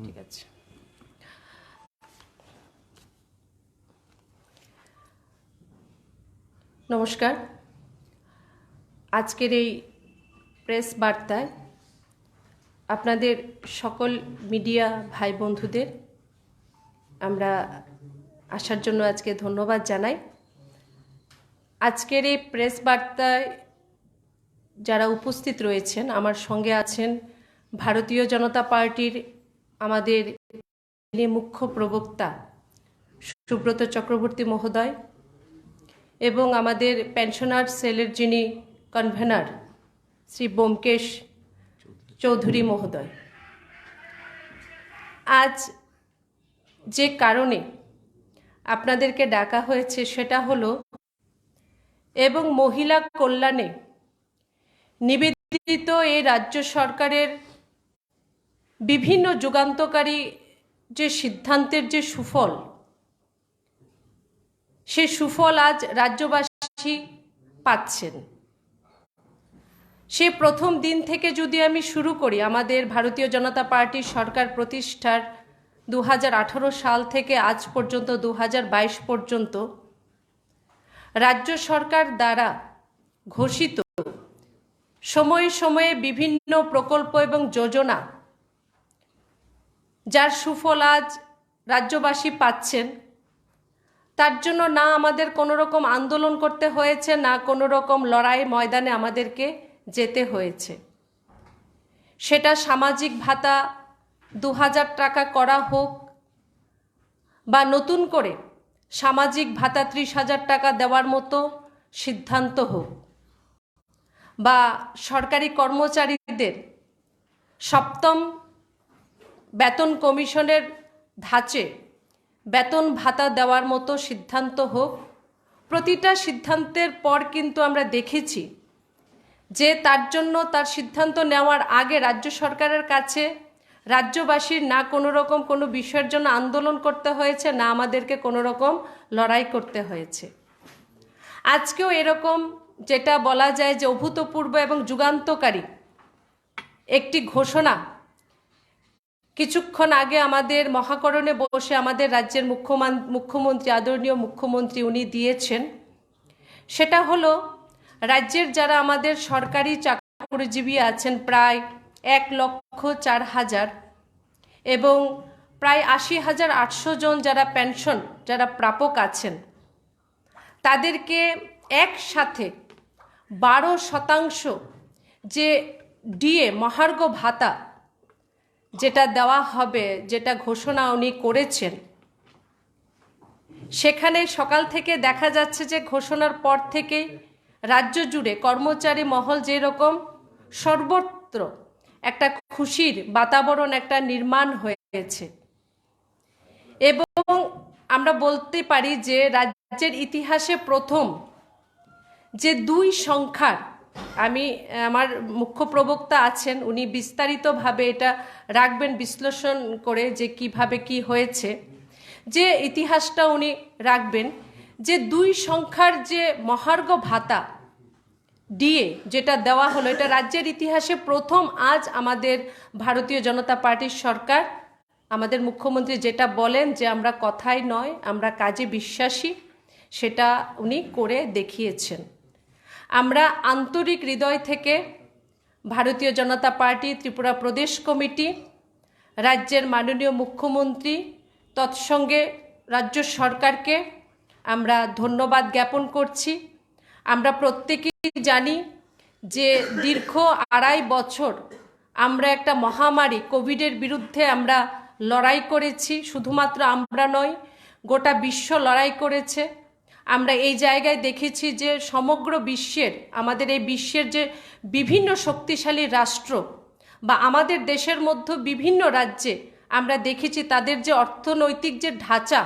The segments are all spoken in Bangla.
ঠিক আছে। নমস্কার। আজকের এই প্রেস বার্তায় আপনাদের সকল মিডিয়া ভাই বন্ধুদের আমরা আসার জন্য আজকে ধন্যবাদ জানাই। আজকের এই প্রেস বার্তায় যারা উপস্থিত রয়েছেন, আমার সঙ্গে আছেন ভারতীয় জনতা পার্টির আমাদের মুখ্য প্রবক্তা সুব্রত চক্রবর্তী মহোদয় এবং আমাদের পেনশনার সেলের যিনি কনভেনার শ্রী ব্যোমকেশ চৌধুরী মহোদয়। আজ যে কারণে আপনাদেরকে ডাকা হয়েছে সেটা হলো এবং মহিলা কল্যাণে নিবেদিত এই রাজ্য সরকারের বিভিন্ন যুগান্তকারী যে সিদ্ধান্তের যে সুফল, সেই সুফল আজ রাজ্যবাসী পাচ্ছেন। সে প্রথম দিন থেকে যদি আমি শুরু করি, আমাদের ভারতীয় জনতা পার্টির সরকার প্রতিষ্ঠার 2018 সাল থেকে আজ পর্যন্ত 2022 পর্যন্ত রাজ্য সরকার দ্বারা ঘোষিত সময়ে সময়ে বিভিন্ন প্রকল্প এবং যোজনা, যার সুফল আজ রাজ্যবাসী পাচ্ছেন, তার জন্য না আমাদের কোনো রকম আন্দোলন করতে হয়েছে, না কোনো রকম লড়াই ময়দানে আমাদেরকে যেতে হয়েছে। সেটা সামাজিক ভাতা 2000 টাকা করা হোক, বা নতুন করে সামাজিক ভাতা 30,000 টাকা দেওয়ার মতো সিদ্ধান্ত হোক, বা সরকারি কর্মচারীদের 7ম বেতন কমিশনের ধাঁচে বেতন ভাতা দেওয়ার মতো সিদ্ধান্ত হোক। প্রতিটা সিদ্ধান্তের পর কিন্তু আমরা দেখেছি যে তার সিদ্ধান্ত নেওয়ার আগে রাজ্য সরকারের কাছে রাজ্যবাসীর না কোনো রকম কোনো বিষয়ের জন্য আন্দোলন করতে হয়েছে, না আমাদেরকে কোনো রকম লড়াই করতে হয়েছে। আজকেও এরকম যেটা বলা যায় যে অভূতপূর্ব এবং যুগান্তকারী একটি ঘোষণা কিছুক্ষণ আগে আমাদের মহাকরণে বসে আমাদের রাজ্যের মুখ্যমন্ত্রী, আদরণীয় মুখ্যমন্ত্রী উনি দিয়েছেন। সেটা হলো রাজ্যের যারা আমাদের সরকারি চাকরিজীবী আছেন প্রায় 1,04,000 এবং প্রায় 80,800 জন যারা পেনশন যারা প্রাপক আছেন, তাদেরকে একসাথে 12% যে ডিএ মহার্ঘ ভাতা যেটা দেওয়া হবে, যেটা ঘোষণা উনি করেছেন, সেখানে সকাল থেকে দেখা যাচ্ছে যে ঘোষণার পর থেকে রাজ্য জুড়ে কর্মচারী মহল যেরকম সর্বত্র একটা খুশির বাতাবরণ একটা নির্মাণ হয়েছে। এবং আমরা বলতে পারি যে রাজ্যের ইতিহাসে প্রথম যে 2 সংখ্যার, আমার মুখ্য প্রবক্তা আছেন, উনি বিস্তারিতভাবে এটা রাখবেন বিশ্লেষণ করে যে কিভাবে কি হয়েছে, যে ইতিহাসটা উনি রাখবেন, যে 2 সংখ্যার যে মহার্ঘ ভাতা ডিএ যেটা দেওয়া হলো, এটা রাজ্যের ইতিহাসে প্রথম। আজ আমাদের ভারতীয় জনতা পার্টির সরকার, আমাদের মুখ্যমন্ত্রী যেটা বলেন যে আমরা কথায় নয় আমরা কাজে বিশ্বাসী, সেটা উনি করে দেখিয়েছেন। আমরা আন্তরিক হৃদয় থেকে ভারতীয় জনতা পার্টি, ত্রিপুরা প্রদেশ কমিটি, রাজ্যের মাননীয় মুখ্যমন্ত্রী তৎসঙ্গে রাজ্য সরকারকে আমরা ধন্যবাদ জ্ঞাপন করছি। আমরা প্রত্যেকেই জানি যে দীর্ঘ 2.5 বছর আমরা একটা মহামারী কোভিডের বিরুদ্ধে আমরা লড়াই করেছি। শুধুমাত্র আমরা নয়, গোটা বিশ্ব লড়াই করেছে। আমরা এই জায়গায় দেখেছি যে সমগ্র বিশ্বের, আমাদের এই বিশ্বের যে বিভিন্ন শক্তিশালী রাষ্ট্র বা আমাদের দেশের মধ্যে বিভিন্ন রাজ্যে আমরা দেখেছি তাদের যে অর্থনৈতিক যে ঢাঁচা,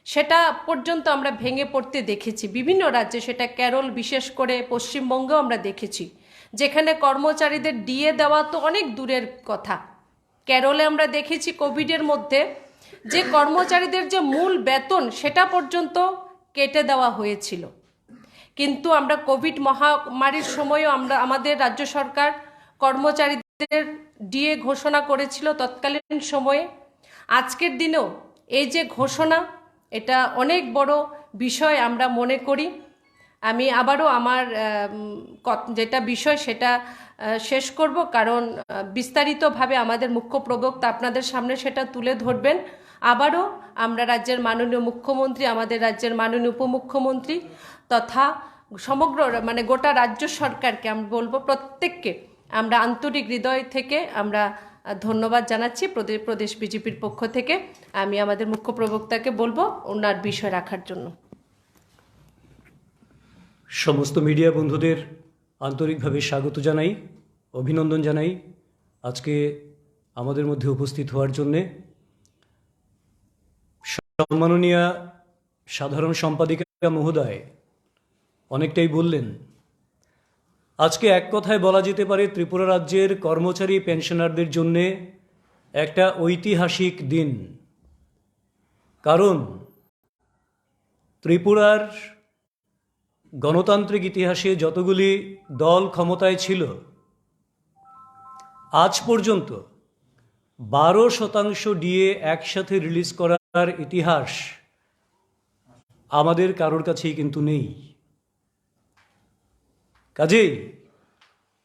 সেটা পর্যন্ত আমরা ভেঙে পড়তে দেখেছি বিভিন্ন রাজ্যে। সেটা কেরল, বিশেষ করে পশ্চিমবঙ্গেও আমরা দেখেছি, যেখানে কর্মচারীদের ডিএ দেওয়া তো অনেক দূরের কথা। কেরলে আমরা দেখেছি কোভিডের মধ্যে যে কর্মচারীদের যে মূল বেতন সেটা পর্যন্ত কেটে দেওয়া হয়েছিল। কিন্তু আমরা কোভিড মহামারীর সময়ও আমাদের রাজ্য সরকার কর্মচারীদের ডিএ ঘোষণা করেছিল তৎকালীন সময়ে। আজকের দিনেও এই যে ঘোষণা, এটা অনেক বড় বিষয় আমরা মনে করি। আমি আবারও আমার যেটা বিষয় সেটা শেষ করব, কারণ বিস্তারিতভাবে আমাদের মুখ্য প্রবক্তা আপনাদের সামনে সেটা তুলে ধরবেন। আবারও আমরা রাজ্যের মাননীয় মুখ্যমন্ত্রী, আমাদের রাজ্যের মাননীয় উপমুখ্যমন্ত্রী তথা সমগ্র গোটা রাজ্য সরকারকে আমি বলবো, প্রত্যেককে আমরা আন্তরিক হৃদয় থেকে আমরা ধন্যবাদ জানাচ্ছি। প্রদেশ বিজেপির পক্ষ থেকে আমি আমাদের মুখ্য প্রবক্তাকে বলবো ওনার বিষয় রাখার জন্য। সমস্ত মিডিয়া বন্ধুদের আন্তরিকভাবে স্বাগত জানাই, অভিনন্দন জানাই আজকে আমাদের মধ্যে উপস্থিত হওয়ার জন্যে। সম্মাননীয় সাধারণ সম্পাদিকা মহোদয় অনেকটাই বললেন। আজকে এক কথায় বলা যেতে পারে ত্রিপুরা রাজ্যের কর্মচারী পেনশনারদের জন্যে একটা ঐতিহাসিক দিন। কারণ ত্রিপুরার গণতান্ত্রিক ইতিহাসে যতগুলি দল ক্ষমতায় ছিল, আজ পর্যন্ত 12% ডিএ একসাথে রিলিজ করার ইতিহাস আমাদের কারোর কাছেই কিন্তু নেই। কাজেই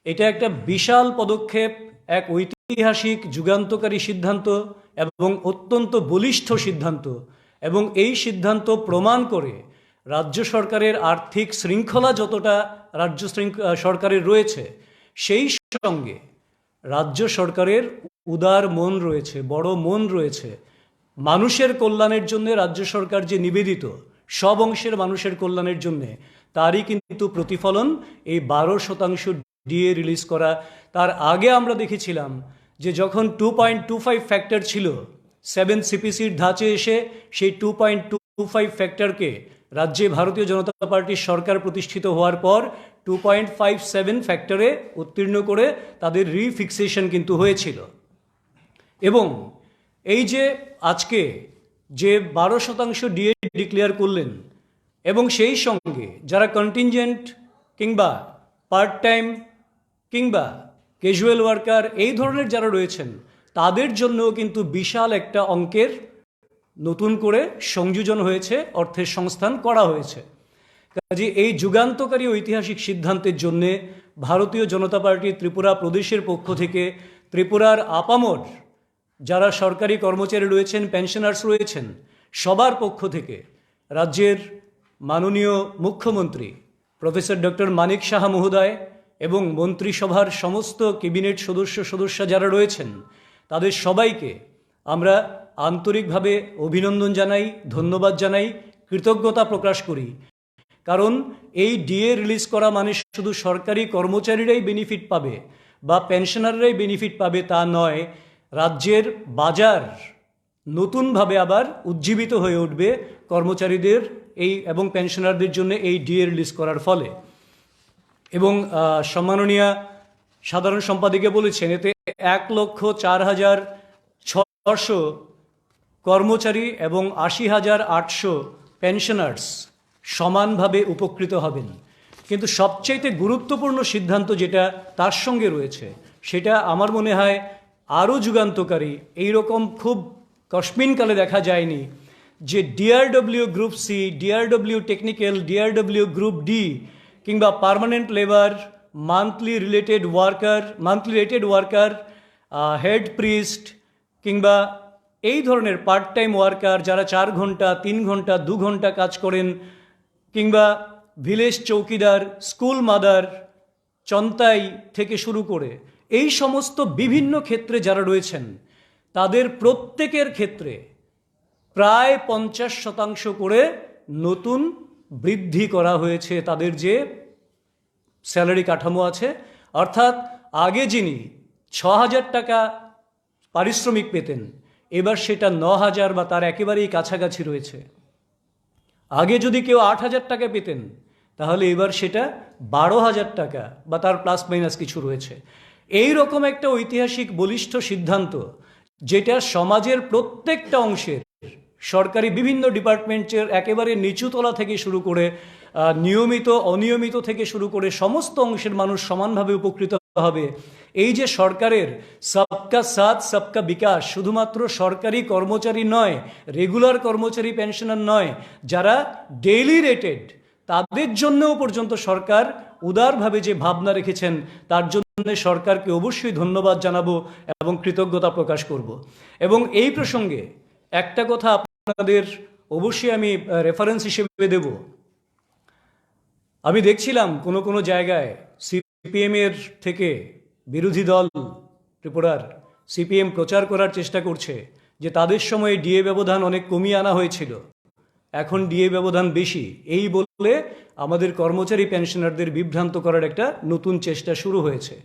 এটা একটা বিশাল পদক্ষেপ, এক ঐতিহাসিক যুগান্তকারী সিদ্ধান্ত এবং অত্যন্ত বলিষ্ঠ সিদ্ধান্ত, এবং এই সিদ্ধান্ত প্রমাণ করে রাজ্য সরকারের আর্থিক শৃঙ্খলা যতটা রাজ্য সরকারের রয়েছে, সেই সঙ্গে রাজ্য সরকারের উদার মন রয়েছে, বড় মন রয়েছে। মানুষের কল্যাণের জন্য রাজ্য সরকার যে নিবেদিত, সব অংশের মানুষের কল্যাণের জন্যে, তারই কিন্তু প্রতিফলন এই 12% ডিএ রিলিজ করা। তার আগে আমরা দেখেছিলাম যে যখন 2.25 ফ্যাক্টর ছিল, 7 সিপিসির ধাঁচে এসে সেই 2.25 ফ্যাক্টরকে রাজ্যে ভারতীয় জনতা পার্টির সরকার প্রতিষ্ঠিত হওয়ার পর 2.57 ফ্যাক্টরে উত্তীর্ণ করে তাদের রিফিক্সেশন কিন্তু হয়েছিল। এবং এই যে আজকে যে 12% ডিএ ডিক্লেয়ার করলেন, এবং সেই সঙ্গে যারা কন্টিনজেন্ট কিংবা পার্ট টাইম কিংবা ক্যাজুয়াল ওয়ার্কার এই ধরনের যারা রয়েছেন, তাদের জন্যও কিন্তু বিশাল একটা অঙ্কের নতুন করে সংযোজন হয়েছে, অর্থের সংস্থান করা হয়েছে। কাজে এই যুগান্তকারী ঐতিহাসিক সিদ্ধান্তের জন্যে ভারতীয় জনতা পার্টি ত্রিপুরা প্রদেশের পক্ষ থেকে ত্রিপুরার আপামর যারা সরকারি কর্মচারী রয়েছেন, পেনশনার্স রয়েছেন, সবার পক্ষ থেকে রাজ্যের মাননীয় মুখ্যমন্ত্রী প্রফেসর ডক্টর মানিক সাহা মহোদয় এবং মন্ত্রিসভার সমস্ত ক্যাবিনেট সদস্য যারা রয়েছেন, তাদের সবাইকে আমরা আন্তরিকভাবে অভিনন্দন জানাই, ধন্যবাদ জানাই, কৃতজ্ঞতা প্রকাশ করি। কারণ এই ডিএ রিলিজ করা মানে শুধু সরকারি কর্মচারীরাই বেনিফিট পাবে বা পেনশনাররাই বেনিফিট পাবে তা নয়, রাজ্যের বাজার নতুনভাবে আবার উজ্জীবিত হয়ে উঠবে কর্মচারীদের এই এবং পেনশনারদের জন্য এই ডিএ রিলিজ করার ফলে। এবং সম্মাননীয় সাধারণ সম্পাদিকা বলেছেন এতে 1,04,600 কর্মচারী এবং 80,800 পেনশনার্স সমানভাবে উপকৃত হবেন। কিন্তু সবচেয়ে গুরুত্বপূর্ণ সিদ্ধান্ত যেটা তার সঙ্গে রয়েছে, সেটা আমার মনে হয় আরও যুগান্তকারী। এইরকম খুব কসমিনকালে দেখা যায়নি যে DRW group C, DRW technical, DRW group D কিংবা permanent labour, monthly rated worker, head priest কিংবা এই ধরনের পার্ট টাইম ওয়ার্কার যারা 4 ঘন্টা, 3 ঘন্টা, 2 ঘন্টা কাজ করেন, কিংবা ভিলেজ চৌকিদার, স্কুল মাদার, চন্তাই থেকে শুরু করে এই সমস্ত বিভিন্ন ক্ষেত্রে যারা রয়েছেন, তাদের প্রত্যেকের ক্ষেত্রে প্রায় 50% করে নতুন বৃদ্ধি করা হয়েছে তাদের যে স্যালারি কাঠামো আছে। অর্থাৎ আগে যিনি 6,000 টাকা পারিশ্রমিক পেতেন, এবার সেটা 9,000 বা তার একেবারেই কাছাকাছি রয়েছে। আগে যদি কেউ 8,000 টাকা পেতেন, তাহলে এবার সেটা 12,000 টাকা বা তার প্লাস মাইনাস কিছু রয়েছে। এই রকম একটা ঐতিহাসিক বলিষ্ঠ সিদ্ধান্ত, যেটা সমাজের প্রত্যেকটা অংশের সরকারি বিভিন্ন ডিপার্টমেন্টের একেবারে নিচুতলা থেকে শুরু করে নিয়মিত অনিয়মিত থেকে শুরু করে সমস্ত অংশের মানুষ সমানভাবে উপকৃত হবে এই যে সরকারের সবকা সাথ সবকা বিকাশ, শুধুমাত্র সরকারি কর্মচারী নয়, রেগুলার কর্মচারী পেনশনার নয়, যারা ডেইলি রেটেড তাদের জন্যও পর্যন্ত সরকার উদারভাবে যে ভাবনা রেখেছেন, তার জন্য সরকারকে অবশ্যই ধন্যবাদ জানাবো এবং কৃতজ্ঞতা প্রকাশ করব। এবং এই প্রসঙ্গে একটা কথা আপনাদের অবশ্যই আমি রেফারেন্স হিসেবে দেব। আমি দেখছিলাম কোনো কোনো জায়গায় সিপিএমের থেকে বিরোধী দল ত্রিপুরার সিপিএম প্রচার করার চেষ্টা করছে যে তাদের সময়ে ডিএ ব্যবধান অনেক কমিয়ে আনা হয়েছিল, এখন ডিএ ব্যবধান বেশি, এই বলে আমাদের কর্মচারী পেনশনারদের বিভ্রান্ত করার একটা নতুন চেষ্টা শুরু হয়েছে।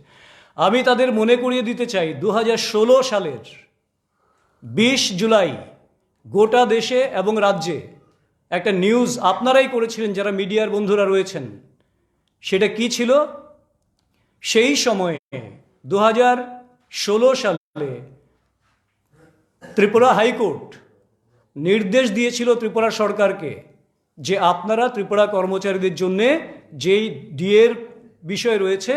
আমি তাদের মনে করিয়ে দিতে চাই 2016 সালের 20 জুলাই গোটা দেশে এবং রাজ্যে একটা নিউজ আপনারাই করেছিলেন যারা মিডিয়ার বন্ধুরা রয়েছেন। সেটা কি ছিল? সেই সময়ে 2016 সালে ত্রিপুরা হাইকোর্ট নির্দেশ দিয়েছিল ত্রিপুরা সরকারকে যে আপনারা ত্রিপুরা কর্মচারীদের জন্যে যেই ডিএর বিষয় রয়েছে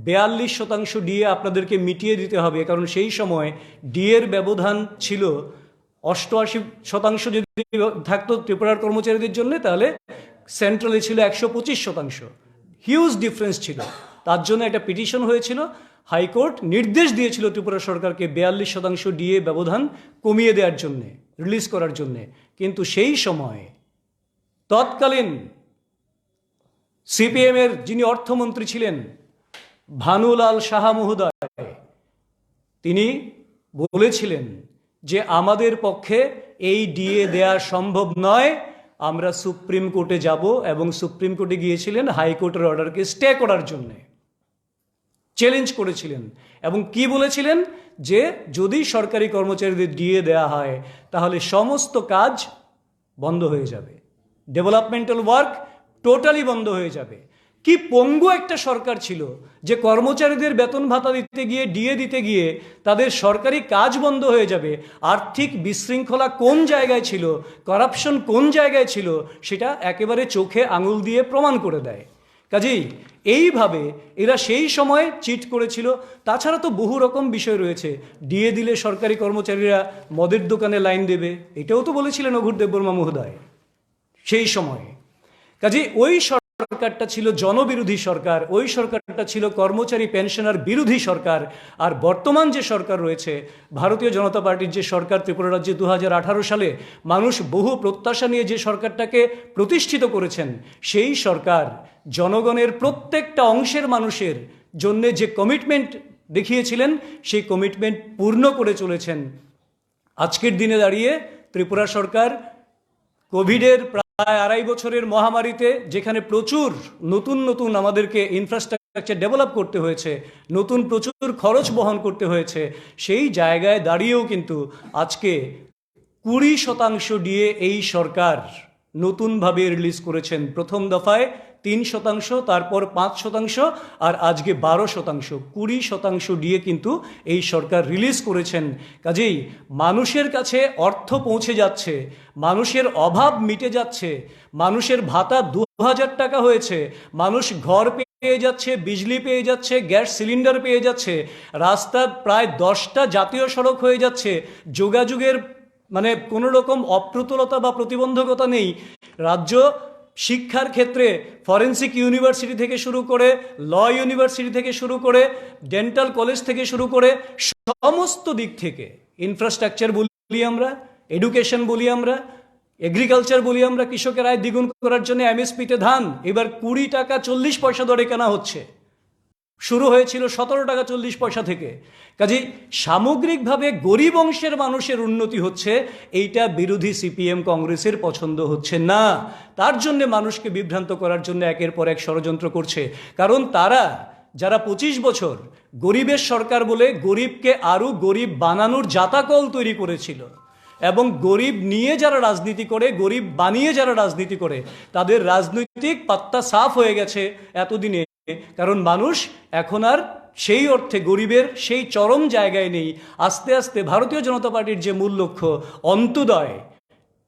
42% ডিএ আপনাদেরকে মিটিয়ে দিতে হবে, কারণ সেই সময় ডিএর ব্যবধান ছিল 88% যদি থাকতো ত্রিপুরার কর্মচারীদের জন্য, তাহলে সেন্ট্রালে ছিল 125%। হিউজ ডিফারেন্স ছিল। তার জন্য একটা পিটিশন হয়েছিল, হাইকোর্ট নির্দেশ দিয়েছিল ত্রিপুরা সরকারকে 42% ডিএ ব্যবধান কমিয়ে দেওয়ার জন্যে, রিলিজ করার জন্যে। কিন্তু সেই সময় তৎকালীন সিপিএমের যিনি অর্থমন্ত্রী ছিলেন ভানুলাল সাহা মহোদয়, তিনি বলেছিলেন যে আমাদের পক্ষে এই ডিএ দেয়া সম্ভব নয়, আমরা সুপ্রিম কোর্টে যাব, এবং সুপ্রিম কোর্টে গিয়েছিলেন হাইকোর্টের অর্ডারকে স্টে করার জন্যে, চ্যালেঞ্জ করেছিলেন। এবং কি বলেছিলেন? যে যদি সরকারি কর্মচারীদের ডিএ দেয়া হয় তাহলে সমস্ত কাজ বন্ধ হয়ে যাবে, ডেভেলপমেন্টাল ওয়ার্ক টোটালি বন্ধ হয়ে যাবে। কি পঙ্গু একটা সরকার ছিল যে কর্মচারীদের বেতন ভাতা দিতে গিয়ে, ডিএ দিতে গিয়ে তাদের সরকারি কাজ বন্ধ হয়ে যাবে। আর্থিক বিশৃঙ্খলা কোন জায়গায় ছিল, করাপশন কোন জায়গায় ছিল, সেটা একেবারে চোখে আঙুল দিয়ে প্রমাণ করে দেয়। কাজেই এইভাবে এরা সেই সময় চিট করেছিল। তাছাড়া তো বহু রকম বিষয় রয়েছে। ডিএ দিলে সরকারি কর্মচারীরা মদের দোকানে লাইন দেবে, এটাও তো বলেছিলেন অঘোর দেববর্মা মহোদয় সেই সময়ে। কাজেই ওই সরকারটা ছিল জনবিরোধী সরকার, ওই সরকারটা ছিল কর্মচারী পেনশনার বিরোধী সরকার। আর বর্তমান যে সরকার রয়েছে, ভারতীয় জনতা পার্টির যে সরকার ত্রিপুরা রাজ্যে 2018 সালে মানুষ বহু প্রত্যাশা নিয়ে যে সরকারটাকে প্রতিষ্ঠিত করেছেন, সেই সরকার জনগণের প্রত্যেকটা অংশের মানুষের জন্য যে কমিটমেন্ট দেখিয়েছিলেন, সেই কমিটমেন্ট পূর্ণ করে চলেছেন। আজকের দিনে দাঁড়িয়ে ত্রিপুরা সরকার কোভিডের প্রায় 2.5 বছরের মহামারীতে, যেখানে প্রচুর নতুন আমাদেরকে ইনফ্রাস্ট্রাকচার ডেভেলপ করতে হয়েছে, প্রচুর খরচ বহন করতে হয়েছে, সেই জায়গায় দাঁড়িয়েও কিন্তু আজকে 20% ডিএ এই সরকার নতুনভাবে রিলিজ করেছেন। প্রথম দফায় 3%, তারপর 5%, আর আজকে 12%, 20% ডিএ কিন্তু এই সরকার রিলিজ করেছেন। কাজেই মানুষের কাছে অর্থ পৌঁছে যাচ্ছে, মানুষের অভাব মিটে যাচ্ছে, মানুষের ভাতা 2000 টাকা হয়েছে, মানুষ ঘর পেয়ে যাচ্ছে, বিজলি পেয়ে যাচ্ছে, গ্যাস সিলিন্ডার পেয়ে যাচ্ছে, রাস্তা প্রায় 10টা জাতীয় সড়ক হয়ে যাচ্ছে, যোগাযোগের কোনো রকম অপ্রতুলতা বা প্রতিবন্ধকতা নেই। রাজ্য শিক্ষার ক্ষেত্রে ফরেন্সিক ইউনিভার্সিটি থেকে শুরু করে, ল ইউনিভার্সিটি থেকে শুরু করে, ডেন্টাল কলেজ থেকে শুরু করে, সমস্ত দিক থেকে ইনফ্রাস্ট্রাকচার বলি আমরা, এডুকেশন বলি আমরা, এগ্রিকালচার বলি আমরা, কৃষকের আয় দ্বিগুণ করার জন্য এমএসপিতে ধান এবার 20 টাকা 40 পয়সা দরে কেনা হচ্ছে, শুরু হয়েছিল 17 টাকা 40 পয়সা থেকে। কাজেই সামগ্রিকভাবে গরিব অংশের মানুষের উন্নতি হচ্ছে, এইটা বিরোধী সিপিএম কংগ্রেসের পছন্দ হচ্ছে না। তার জন্য মানুষকে বিভ্রান্ত করার জন্য একের পর এক ষড়যন্ত্র করছে। কারণ তারা, যারা 25 বছর গরিবের সরকার বলে গরিবকে আরো গরিব বানানোর জাতাকল তৈরি করেছিল, এবং গরিব নিয়ে যারা রাজনীতি করে, গরিব বানিয়ে যারা রাজনীতি করে, তাদের রাজনৈতিক পাত্তা সাফ হয়ে গেছে এতদিনে। কারণ মানুষ এখন আর সেই অর্থে গরিবের সেই চরম জায়গায় নেই। আস্তে আস্তে ভারতীয় জনতা পার্টির যে মূল লক্ষ্য অন্ত্যোদয়,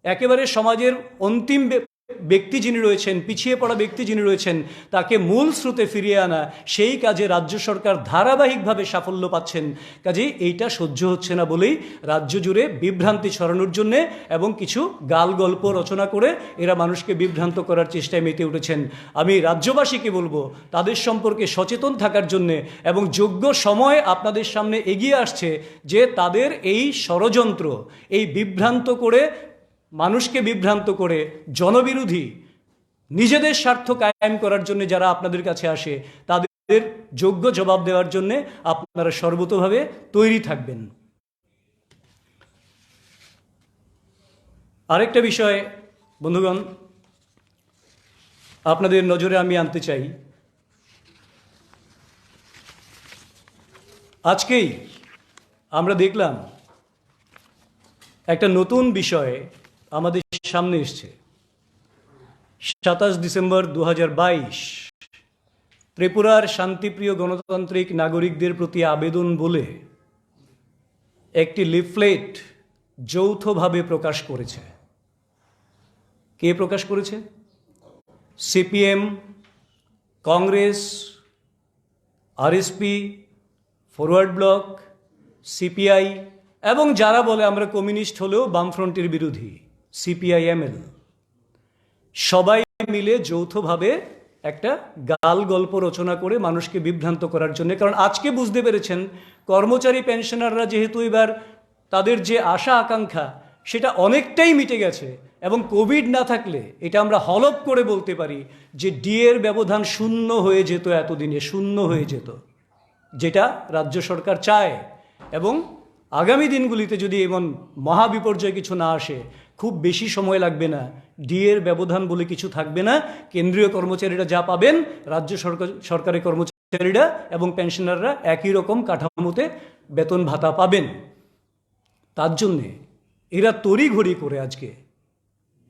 একেবারে সমাজের অন্তিম ব্যক্তি যিনি রয়েছেন, পিছিয়ে পড়া ব্যক্তি যিনি রয়েছেন, তাকে মূল স্রোতে ফিরিয়ে আনা, সেই কাজে রাজ্য সরকার ধারাবাহিকভাবে সাফল্য পাচ্ছেন। কাজেই এইটা সহ্য হচ্ছে না বলেই রাজ্য জুড়ে বিভ্রান্তি ছড়ানোর জন্যে এবং কিছু গাল গল্প রচনা করে এরা মানুষকে বিভ্রান্ত করার চেষ্টায় মেতে উঠেছেন। আমি রাজ্যবাসীকে বলবো তাদের সম্পর্কে সচেতন থাকার জন্যে, এবং যোগ্য সময় আপনাদের সামনে এগিয়ে আসছে যে তাদের এই ষড়যন্ত্র, এই বিভ্রান্ত করে, মানুষকে বিভ্রান্ত করে, জনবিরোধী, নিজেদের স্বার্থ কায়েম করার জন্য যারা আপনাদের কাছে আসে, তাদের যোগ্য জবাব দেওয়ার জন্য আপনারা সর্বতোভাবে তৈরি থাকবেন। আরেকটা বিষয় বন্ধুগণ আপনাদের নজরে আমি আনতে চাই। আজকেই আমরা দেখলাম একটা নতুন বিষয় আমাদের সামনে এসছে। 27 ডিসেম্বর 2022 ত্রিপুরার শান্তিপ্রিয় গণতান্ত্রিক নাগরিকদের প্রতি আবেদন বলে একটি লিফলেট যৌথভাবে প্রকাশ করেছে। কে প্রকাশ করেছে? CPM, Congress, RSP, forward block, CPI এবং যারা বলে আমরা কমিউনিস্ট হলেও বামফ্রন্টের বিরোধী, সিপিআইএমএল, সবাই মিলে যৌথভাবে একটা গাল গল্প রচনা করে মানুষকে বিভ্রান্ত করার জন্য। কারণ আজকে বুঝতে পেরেছেন কর্মচারী পেনশনাররা যেহেতু এবার তাদের যে আশা আকাঙ্ক্ষা সেটা অনেকটাই মিটে গেছে, এবং কোভিড না থাকলে এটা আমরা হলফ করে বলতে পারি যে ডিএর ব্যবধান শূন্য হয়ে যেত, এতদিনে শূন্য হয়ে যেত, যেটা রাজ্য সরকার চায়। এবং আগামী দিনগুলিতে যদি এমন মহাবিপর্যয় কিছু না আসে, খুব বেশি সময় লাগবে না, ডিএর ব্যবধান বলে কিছু থাকবে না। কেন্দ্রীয় কর্মচারীরা যা পাবেন, রাজ্য সরকারি কর্মচারীরা এবং পেনশনাররা একই রকম কাঠামোতে বেতন ভাতা পাবেন। তার জন্যে এরা তড়িঘড়ি করে আজকে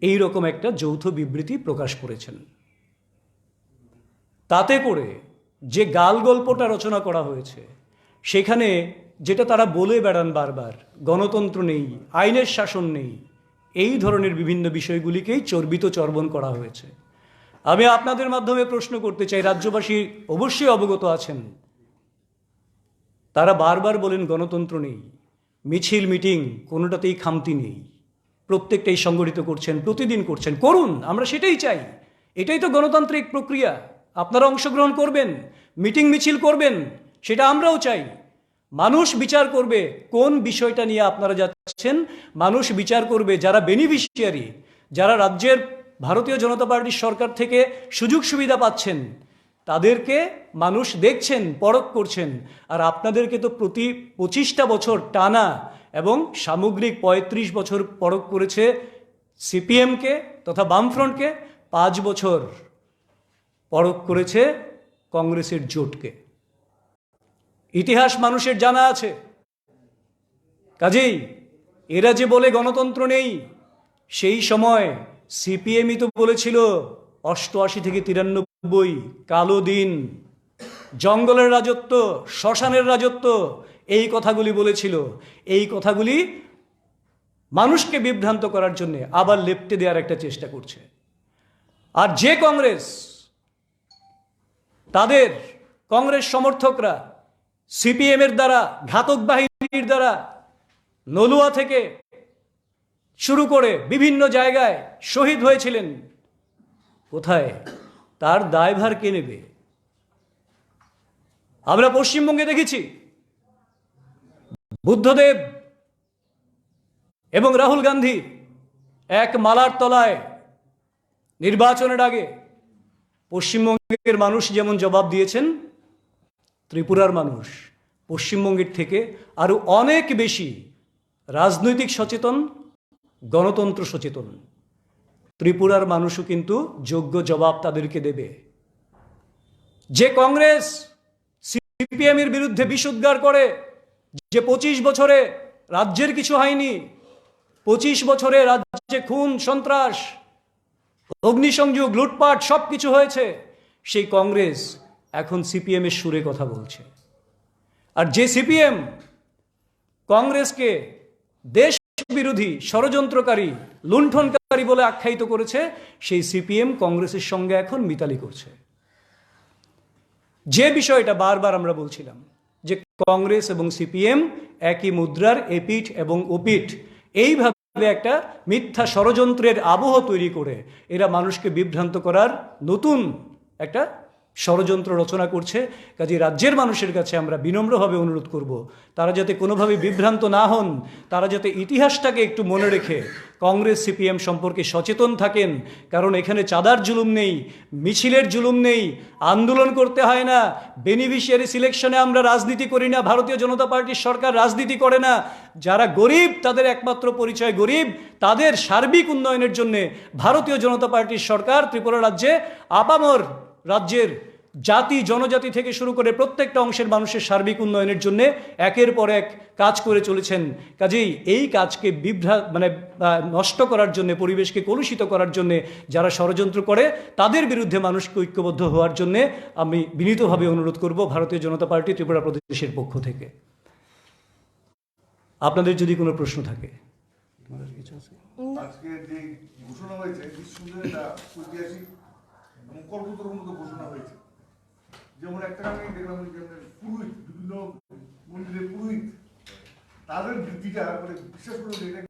এই রকম একটা যৌথ বিবৃতি প্রকাশ করেছেন। তাতে করে যে গাল গল্পটা রচনা করা হয়েছে, সেখানে যেটা তারা বলে বেড়ান বারবার, গণতন্ত্র নেই, আইনের শাসন নেই, এই ধরনের বিভিন্ন বিষয়গুলিকেই চর্বিত চর্বণ করা হয়েছে। আমি আপনাদের মাধ্যমে প্রশ্ন করতে চাই, রাজ্যবাসী অবশ্যই অবগত আছেন, তারা বারবার বলেন গণতন্ত্র নেই, মিছিল মিটিং কোনোটাতেই খামতি নেই, প্রত্যেকটাই সংগঠিত করছেন, প্রতিদিন করছেন, করুন, আমরা সেটাই চাই, এটাই তো গণতান্ত্রিক প্রক্রিয়া। আপনারা অংশগ্রহণ করবেন, মিটিং মিছিল করবেন, সেটা আমরাও চাই। মানুষ বিচার করবে কোন বিষয়টা নিয়ে আপনারা যাচ্ছেন, মানুষ বিচার করবে যারা বেনিফিশিয়ারি, যারা রাজ্যের ভারতীয় জনতা পার্টির সরকার থেকে সুযোগ সুবিধা পাচ্ছেন, তাদেরকে মানুষ দেখছেন, পরখ করছেন। আর আপনাদেরকে তো প্রতি 25টা বছর টানা এবং সামগ্রিক 35 বছর পরখ করেছে সিপিএমকে তথা বামফ্রন্টকে, 5 বছর পরখ করেছে কংগ্রেসের জোটকে। ইতিহাস মানুষের জানা আছে। কাজেই এরা যে বলে গণতন্ত্র নেই, সেই সময় সিপিএমই তো বলেছিল 88 থেকে 93 কালো দিন, জঙ্গলের রাজত্ব, শ্মশানের রাজত্ব, এই কথাগুলি বলেছিল। এই কথাগুলি মানুষকে বিভ্রান্ত করার জন্য আবার লেপ্টে দেওয়ার একটা চেষ্টা করছে। আর যে কংগ্রেস, তাদের কংগ্রেস সমর্থকরা সিপিএমের দ্বারা, ঘাতক বাহিনীর দ্বারা নলুয়া থেকে শুরু করে বিভিন্ন জায়গায় শহীদ হয়েছিলেন, কোথায়? তার দায়ভার কে নেবে? আমরা পশ্চিমবঙ্গে দেখেছি বুদ্ধদেব এবং রাহুল গান্ধী এক মালার তলায় নির্বাচনের আগে পশ্চিমবঙ্গের মানুষ যেমন জবাব দিয়েছেন, ত্রিপুরার মানুষ পশ্চিমবঙ্গের থেকে আরো অনেক বেশি রাজনৈতিক সচেতন, গণতন্ত্র সচেতন। ত্রিপুরার মানুষও কিন্তু যোগ্য জবাব তাদেরকে দেবে। যে কংগ্রেস সিপিএমের বিরুদ্ধে বিষোদ্গার করে যে 25 বছরে রাজ্যের কিছু হয়নি, 25 বছরে রাজ্যে খুন, সন্ত্রাস, অগ্নিসংযোগ, লুটপাট সব কিছু হয়েছে, সেই কংগ্রেস এখন সিপিএম এর সুরে কথা বলছে। আর যে সিপিএম কংগ্রেসকে দেশ বিরোধী, ষড়যন্ত্রকারী, লুণ্ঠনকারী ষড়যন্ত্রকারী বলে আখ্যায়িত করেছে, সেই সিপিএম কংগ্রেসের সঙ্গে এখন মিতালি করছে। যে বিষয়টা বারবার আমরা বলছিলাম যে কংগ্রেস এবং সিপিএম একই মুদ্রার এপিঠ এবং ওপিঠ, এইভাবে একটা মিথ্যা ষড়যন্ত্রের আবহ তৈরি করে এরা মানুষকে বিভ্রান্ত করার নতুন একটা ষড়যন্ত্র রচনা করছে। কাজে রাজ্যের মানুষের কাছে আমরা বিনম্রভাবে অনুরোধ করব, তারা যাতে কোনোভাবে বিভ্রান্ত না হন, তারা যাতে ইতিহাসটাকে একটু মনে রেখে কংগ্রেস সিপিএম সম্পর্কে সচেতন থাকেন। কারণ এখানে চাঁদার জুলুম নেই, মিছিলের জুলুম নেই, আন্দোলন করতে হয় না, বেনিফিশিয়ারি সিলেকশনে আমরা রাজনীতি করি না, ভারতীয় জনতা পার্টির সরকার রাজনীতি করে না। যারা গরিব, তাদের একমাত্র পরিচয় গরিব, তাদের সার্বিক উন্নয়নের জন্যে ভারতীয় জনতা পার্টির সরকার ত্রিপুরা রাজ্যে আপামর রাজ্যের জাতি জনজাতি থেকে শুরু করে প্রত্যেকটা অংশের মানুষের সার্বিক উন্নয়নের জন্য একের পর এক কাজ করে চলেছেন। কাজেই এই কাজকে নষ্ট করার জন্য, পরিবেশকে কলুষিত করার জন্য যারা ষড়যন্ত্র করে, তাদের বিরুদ্ধে মানুষকে ঐক্যবদ্ধ হওয়ার জন্য আমি বিনীতভাবে অনুরোধ করব ভারতীয় জনতা পার্টি ত্রিপুরা প্রদেশের পক্ষ থেকে। আপনাদের যদি কোনো প্রশ্ন থাকে। আজকে যে ঘোষণা হয়েছে নিঃসন্দেহে এটা ঐতিহাসিক এবং কল্পতরুর মতো ঘোষণা হয়েছে। যেমন একটা আমি দেখলাম যে পুরোহিত, বিভিন্ন মন্দিরের পুরোহিত, তাদের বৃদ্ধিটা মানে বিশ্বাস করে